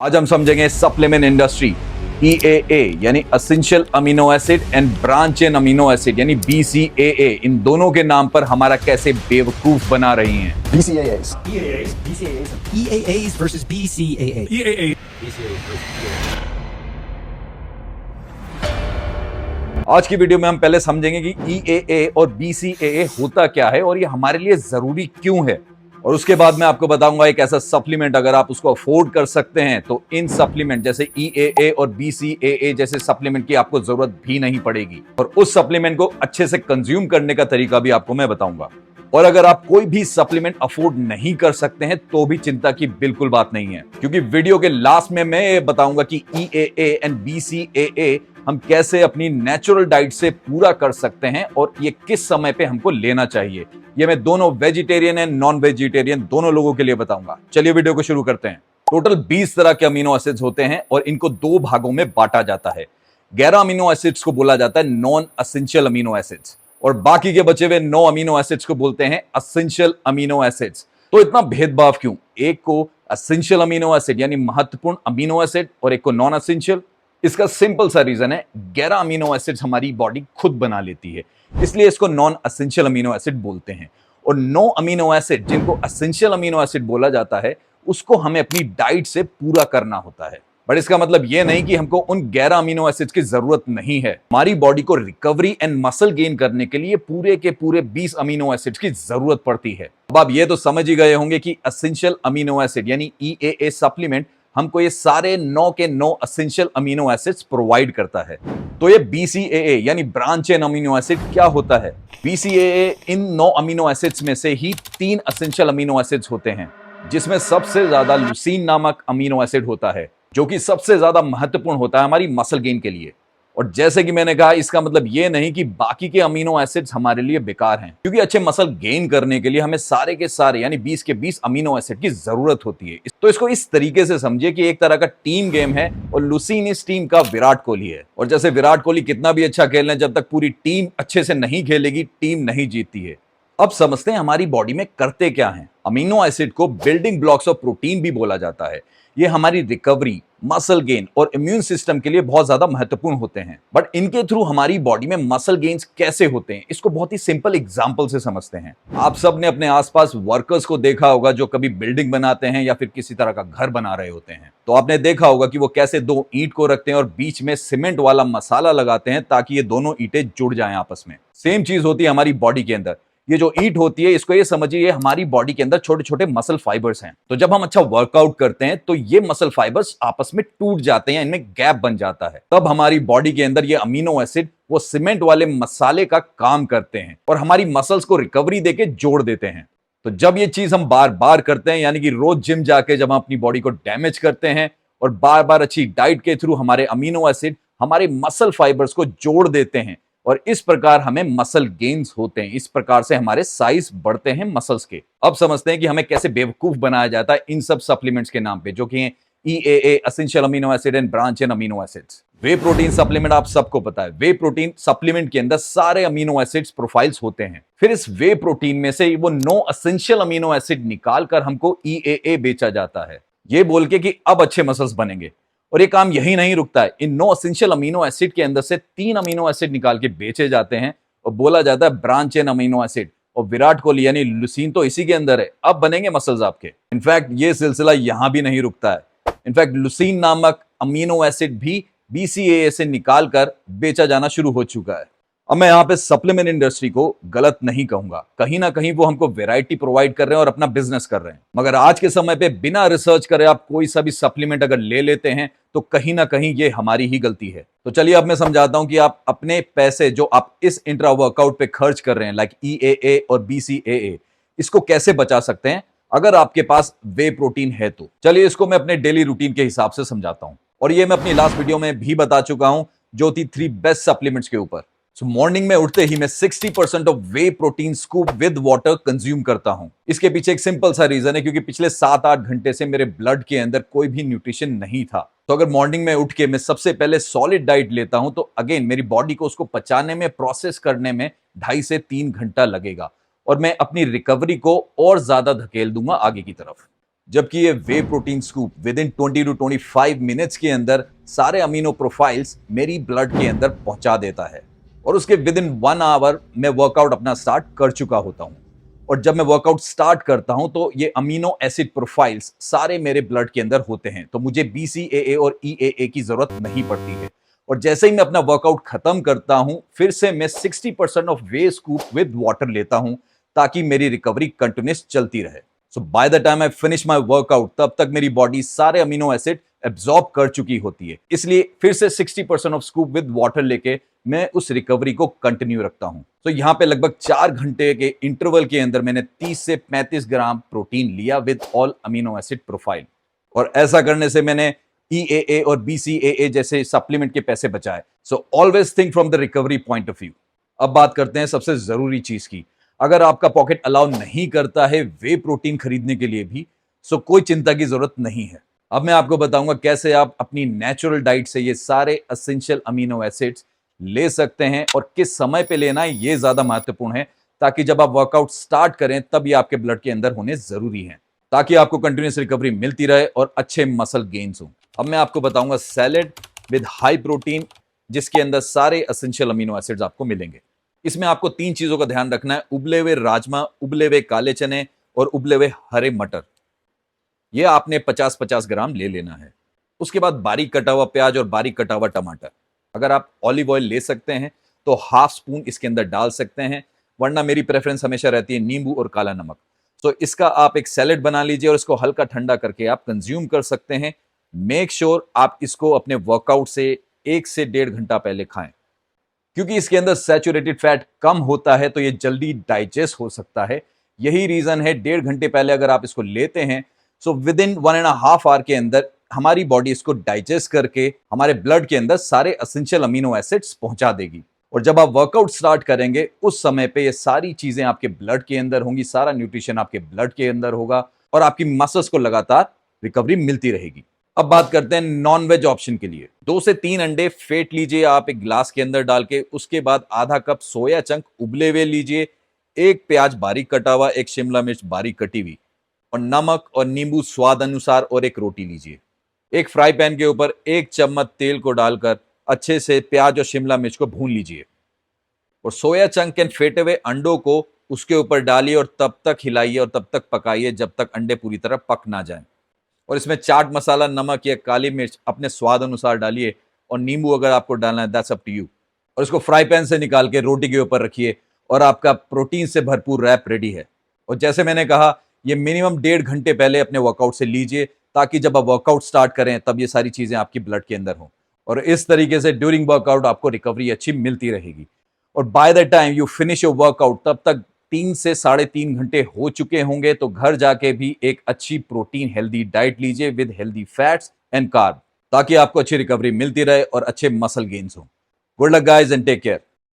आज हम समझेंगे सप्लीमेंट इंडस्ट्री EAA यानी essential amino acid and branch chain amino acid यानी BCAA, इन दोनों के नाम पर हमारा कैसे बेवकूफ बना रही हैं। BCAAs. EAAs. BCAAs. EAAs versus BCAA. EAA. आज की वीडियो में हम पहले समझेंगे कि EAA और BCAA होता क्या है और ये हमारे लिए जरूरी क्यों है, और उसके बाद मैं आपको बताऊंगा एक ऐसा सप्लीमेंट अगर आप उसको अफोर्ड कर सकते हैं तो इन सप्लीमेंट जैसे EAA और BCAA जैसे सप्लीमेंट की आपको जरूरत भी नहीं पड़ेगी, और उस सप्लीमेंट को अच्छे से कंज्यूम करने का तरीका भी आपको मैं बताऊंगा। और अगर आप कोई भी सप्लीमेंट अफोर्ड नहीं कर सकते हैं तो भी चिंता की बिल्कुल बात नहीं है, क्योंकि वीडियो के लास्ट में मैं ये बताऊंगा कि EAA एंड BCAA हम कैसे अपनी नेचुरल डाइट से पूरा कर सकते हैं और ये किस समय पे हमको लेना चाहिए। ये मैं दोनों वेजिटेरियन एंड नॉन वेजिटेरियन दोनों लोगों के लिए बताऊंगा। चलिए वीडियो को शुरू करते हैं। टोटल 20 तरह के अमीनो एसिड्स होते हैं और इनको दो भागों में बांटा जाता है। 11 अमीनो एसिड्स को बोला जाता है नॉन एसेंशियल अमीनो एसिड्स, और बाकी के बचे हुए 9 अमीनो एसिड्स को बोलते हैं एसेंशियल अमीनो एसिड्स। तो इतना भेदभाव क्यों? एक को एसेंशियल अमीनो एसिड यानी महत्वपूर्ण अमीनो एसिड और एक को नॉन एसेंशियल। इसका सिंपल सा रीजन है, 11 अमीनो एसिड्स हमारी बॉडी खुद बना लेती है, इसलिए इसको नॉन एसेंशियल अमीनो एसिड बोलते हैं। और 9 अमीनो एसिड जिनको एसेंशियल अमीनो एसिड बोला जाता है उसको हमें अपनी डाइट से पूरा करना होता है। बट इसका मतलब यह नहीं कि हमको उन 11 अमीनो एसिड्स की जरूरत नहीं है। हमारी बॉडी को रिकवरी एंड मसल गेन करने के लिए पूरे के पूरे 20 अमीनो एसिड्स की जरूरत पड़ती है। अब आप ये तो समझ ही गए होंगे कि एसेंशियल अमीनो एसिड यानी EAA सप्लीमेंट हमको ये सारे 9 के 9 एसेंशियल अमीनो एसिड्स प्रोवाइड करता है। तो ये BCAA यानी ब्रांच चेन अमीनो एसिड क्या होता है? BCAA इन 9 अमीनो एसिड्स में से ही 3 एसेंशियल अमीनो एसिड्स होते हैं, जिसमें सबसे ज्यादा लुसीन नामक अमीनो एसिड होता है, जो कि सबसे ज्यादा महत्वपूर्ण होता है हमारी मसल गेन के लिए। और जैसे कि मैंने कहा, इसका मतलब ये नहीं कि बाकी के अमीनो एसिड्स हमारे लिए बेकार हैं, क्योंकि अच्छे मसल गेन करने के लिए हमें सारे के सारे यानी 20 के 20 अमीनो एसिड की जरूरत होती है। तो इसको इस तरीके से समझिए कि एक तरह का टीम गेम है और लुसीन इस टीम का विराट कोहली है। और जैसे विराट कोहली कितना भी अच्छा खेल लें, जब तक पूरी टीम अच्छे से नहीं खेलेगी टीम नहीं जीतती है। अब समझते हैं हमारी बॉडी में करते क्या हैं। अमीनो एसिड को बिल्डिंग ब्लॉक्स ऑफ प्रोटीन भी बोला जाता है। ये हमारी रिकवरी, मसल गेन और इम्यून सिस्टम के लिए बहुत ज्यादा महत्वपूर्ण होते हैं। बट इनके थ्रू हमारी बॉडी में मसल गेन्स कैसे होते हैं, इसको बहुत ही सिंपल एग्जांपल से समझते हैं। आप सब ने अपने आसपास वर्कर्स को देखा होगा जो कभी बिल्डिंग बनाते हैं या फिर किसी तरह का घर बना रहे होते हैं। तो आपने देखा होगा कि वो कैसे 2 ईंट को रखते हैं और बीच में सीमेंट वाला मसाला लगाते हैं ताकि ये दोनों ईंटें जुड़ जाएं आपस में। सेम चीज होती है हमारी बॉडी के अंदर। ये जो ईंट होती है, इसको ये समझिए ये हमारी बॉडी के अंदर छोटे छोटे मसल फाइबर्स हैं। तो जब हम अच्छा वर्कआउट करते हैं तो ये मसल फाइबर्स आपस में टूट जाते हैं, इनमें गैप बन जाता है। तब हमारी बॉडी के अंदर ये अमीनो एसिड वो सीमेंट वाले मसाले का काम करते हैं और हमारी मसल्स को रिकवरी देके जोड़ देते हैं। तो जब ये चीज हम बार बार करते हैं, यानी कि रोज जिम जाके जब हम अपनी बॉडी को डैमेज करते हैं और बार बार अच्छी डाइट के थ्रू हमारे अमीनो एसिड हमारे मसल फाइबर्स को जोड़ देते हैं, और इस प्रकार हमें मसल गेन्स होते हैं। इस प्रकार से हमारे साइज बढ़ते हैं मसल्स के। अब समझते हैं कि हमें कैसे बेवकूफ बनाया जाता है इन सब सप्लीमेंट्स के नाम पे, जो कि हैं EAA essential amino acid and branch chain amino acids. Way protein supplement आप सबको पता है, वे प्रोटीन सप्लीमेंट के अंदर सारे अमीनो एसिड्स प्रोफाइल्स होते हैं। फिर इस वे प्रोटीन में से वो 9 एसेंशियल अमीनो एसिड निकालकर हमको EAA बेचा जाता है, ये बोल के कि अब अच्छे मसल्स बनेंगे। और ये काम यही नहीं रुकता है, इन 9 एसेंशियल अमीनो एसिड के अंदर से 3 अमीनो एसिड निकाल के बेचे जाते हैं और बोला जाता है ब्रांच चेन अमीनो एसिड। और विराट कोहली यानी लुसीन तो इसी के अंदर है, अब बनेंगे मसल्स आपके। इनफैक्ट ये सिलसिला यहां भी नहीं रुकता है। इनफैक्ट लुसीन नामक अमीनो एसिड भी BCAA से निकालकर बेचा जाना शुरू हो चुका है। अब मैं यहाँ पे सप्लीमेंट इंडस्ट्री को गलत नहीं कहूंगा, कहीं ना कहीं वो हमको वैरायटी प्रोवाइड कर रहे हैं और अपना बिजनेस कर रहे हैं। मगर आज के समय पे बिना रिसर्च करे आप कोई सा भी सप्लीमेंट अगर ले लेते हैं तो कहीं ना कहीं ये हमारी ही गलती है। तो चलिए अब मैं समझाता हूं कि आप अपने पैसे जो आप इस इंट्रा वर्कआउट पे खर्च कर रहे हैं, लाइक EAA और BCAA, इसको कैसे बचा सकते हैं अगर आपके पास वे प्रोटीन है तो। चलिए इसको मैं अपने डेली रूटीन के हिसाब से समझाता हूं, और ये मैं अपनी लास्ट वीडियो में भी बता चुका हूं जो थी 3 बेस्ट सप्लीमेंट्स के ऊपर। मॉर्निंग में उठते ही मैं 60% of way protein scoop with water consume करता हूं। इसके पीछे एक सिंपल सा रीजन है, क्योंकि पिछले 7-8 घंटे से मेरे ब्लड के अंदर कोई भी न्यूट्रिशन नहीं था। तो अगर मॉर्निंग में उठ के मैं सबसे पहले सॉलिड डाइट लेता हूं तो अगेन मेरी बॉडी को उसको पचाने में, प्रोसेस करने में 2.5 से 3 घंटा लगेगा, और मैं अपनी रिकवरी को और ज्यादा धकेल दूंगा आगे की तरफ। जबकि ये whey protein scoop within 20 to 25 minutes के अंदर सारे अमीनो प्रोफाइल्स मेरी ब्लड के अंदर पहुंचा देता है और उसके विद इन 1 आवर मैं वर्कआउट अपना स्टार्ट कर चुका होता हूं। और जब मैं वर्कआउट स्टार्ट करता हूं तो ये अमीनो एसिड प्रोफाइल्स सारे मेरे ब्लड के अंदर होते हैं, तो मुझे BCAA और EAA की जरूरत नहीं पड़ती है। और जैसे ही मैं अपना वर्कआउट खत्म करता हूं, फिर से मैं 60% of whey scoop with water लेता हूं ताकि मेरी रिकवरी कंटिन्यूस चलती रहे। So by the time I finish my workout, तब तक मेरी बॉडी सारे अमीनो एसिड एब्जॉर्ब कर चुकी होती है। इसलिए फिर से 60% ऑफ स्कूप विद वाटर लेके मैं उस रिकवरी को कंटिन्यू रखता हूं। तो यहां पे लगभग 4 घंटे के इंटरवल के अंदर मैंने 30 से 35 ग्राम प्रोटीन लिया with all amino acid profile. और ऐसा करने से मैंने EAA और BCAA जैसे सप्लीमेंट के पैसे बचाए। So always think from the recovery point of view. अब बात करते हैं सबसे जरूरी चीज की। अगर आपका पॉकेट अलाउ नहीं करता है वे प्रोटीन खरीदने के लिए भी, सो कोई चिंता की जरूरत नहीं है। अब मैं आपको बताऊंगा कैसे आप अपनी नेचुरल डाइट से ये सारे एसेंशियल अमीनो एसिड्स ले सकते हैं और किस समय पे लेना है ये ज्यादा महत्वपूर्ण है, ताकि जब आप वर्कआउट स्टार्ट करें तब ये आपके ब्लड के अंदर होने जरूरी है, ताकि आपको कंटिन्यूस रिकवरी मिलती रहे और अच्छे मसल गेन्स हो। अब मैं आपको बताऊंगा सैलेड विद हाई प्रोटीन, जिसके अंदर सारे एसेंशियल अमीनो एसिड्स आपको मिलेंगे। इसमें आपको 3 चीजों का ध्यान रखना है: उबले हुए राजमा, उबले हुए काले चने और उबले हुए हरे मटर। ये आपने 50-50 ग्राम ले लेना है। उसके बाद बारीक कटा हुआ प्याज और बारीक कटा हुआ टमाटर। अगर आप ऑलिव ऑयल ले सकते हैं तो हाफ स्पून इसके अंदर डाल सकते हैं, वरना मेरी प्रेफरेंस हमेशा रहती है नींबू और काला नमक। तो इसका आप एक सैलेड बना लीजिए और इसको हल्का ठंडा करके आप कंज्यूम कर सकते हैं। मेक श्योर आप इसको अपने वर्कआउट से 1 से 1.5 घंटा पहले खाएं, क्योंकि इसके अंदर सैचुरेटेड फैट कम होता है तो ये जल्दी डाइजेस्ट हो सकता है। यही रीजन है 1.5 घंटे पहले अगर आप इसको लेते हैं, सो विद इन 1.5 आवर के अंदर हमारी बॉडी इसको डाइजेस्ट करके हमारे ब्लड के अंदर सारे एसेंशियल अमीनो एसिड्स पहुंचा देगी। और जब आप वर्कआउट स्टार्ट करेंगे उस समय पे ये सारी चीजें आपके ब्लड के अंदर होंगी, सारा न्यूट्रिशन आपके ब्लड के अंदर होगा और आपकी मसल्स को लगातार रिकवरी मिलती रहेगी। अब बात करते हैं नॉन वेज ऑप्शन के लिए। 2 से 3 अंडे फेंट लीजिए आप एक ग्लास के अंदर डाल के। उसके बाद आधा कप सोया चंक उबले हुए लीजिए, 1 प्याज बारीक कटा हुआ, 1 शिमला मिर्च बारीक कटी हुई, और नमक और नींबू स्वाद अनुसार, और 1 रोटी लीजिए। एक फ्राई पैन के ऊपर 1 चम्मच तेल को डालकर अच्छे से प्याज और शिमला मिर्च को भून लीजिए और सोया चंक एंड फेंटे हुए अंडों को उसके ऊपर डालिए और तब तक हिलाइए और तब तक पकाइए जब तक अंडे पूरी तरह पक ना जाएं। और इसमें चाट मसाला, नमक या काली मिर्च अपने स्वाद अनुसार डालिए और नींबू अगर आपको डालना है, दैट्स अप टू यू। और इसको फ्राई पैन से निकाल के रोटी के ऊपर रखिए और आपका प्रोटीन से भरपूर रैप रेडी है। और जैसे मैंने कहा, ये मिनिमम 1.5 घंटे पहले अपने वर्कआउट से लीजिए, ताकि जब आप वर्कआउट स्टार्ट करें तब ये सारी चीजें आपकी ब्लड के अंदर हो और इस तरीके से ड्यूरिंग वर्कआउट आपको रिकवरी अच्छी मिलती रहेगी। और bye the time you finish your workout तब तक 3 से 3.5 घंटे हो चुके होंगे। तो घर जाके भी एक अच्छी प्रोटीन हेल्दी डाइट लीजिए with healthy fats and carb, ताकि आपको अच्छी रिकवरी मिलती रहे और अच्छे मसल गेन्स हो। Good luck guys and take care.